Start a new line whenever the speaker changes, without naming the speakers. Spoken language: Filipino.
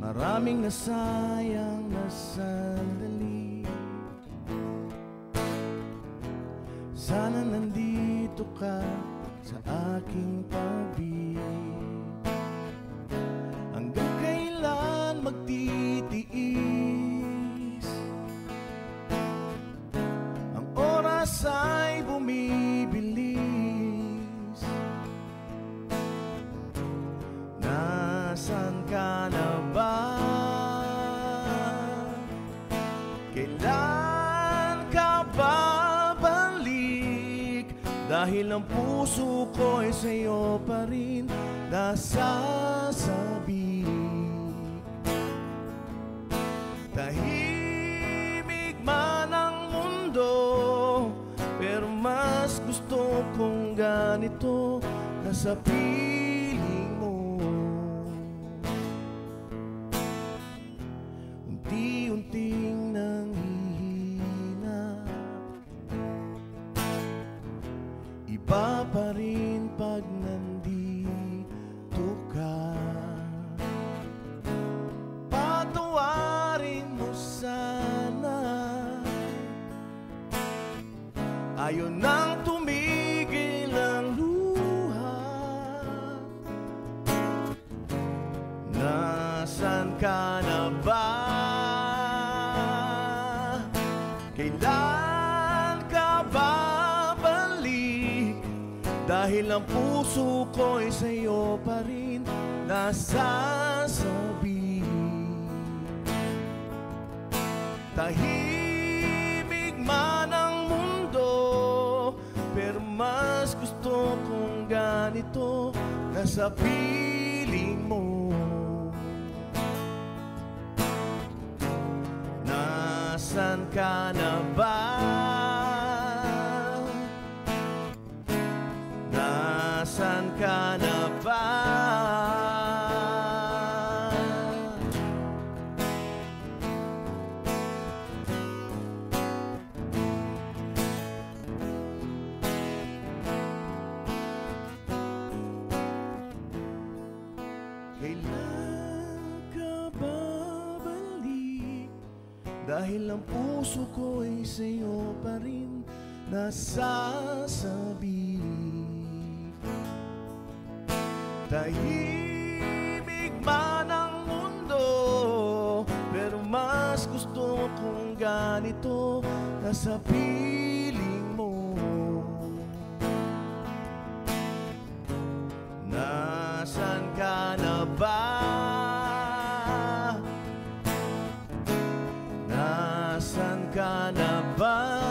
Maraming nasayang na sandali. Sana nandito ka sa aking tabi. Hanggang kailan magtitiis? Ang oras ay bumibilis. Nasaan ka na ba? Kailan ka babalik? Dahil ang puso ko'y sa'yo pa rin nasasabik. Tahimik man ang mundo, pero mas gusto kong ganito, nasa piling mo. Unti-unting nanghihina, iba pa rin pag nandito ka. Patawarin mo sana, ayaw nang tumigil ang luha. Nasaan ka na ba? Kailan ka babalik? Dahil ang puso ko'y sa'yo pa rin nasasabik. Tahimik man ang mundo, pero mas gusto kong ganito, nasa piling mo. Nasaan ka na ba? Nasaan ka na ba? Kailan ka babalik? Dahil ang puso ko'y sa'yo pa rin nasasabik. Tahimik man ang mundo, pero mas gusto kong ganito, nasa piling mo. Nasaan ka na ba? Nasaan ka na ba?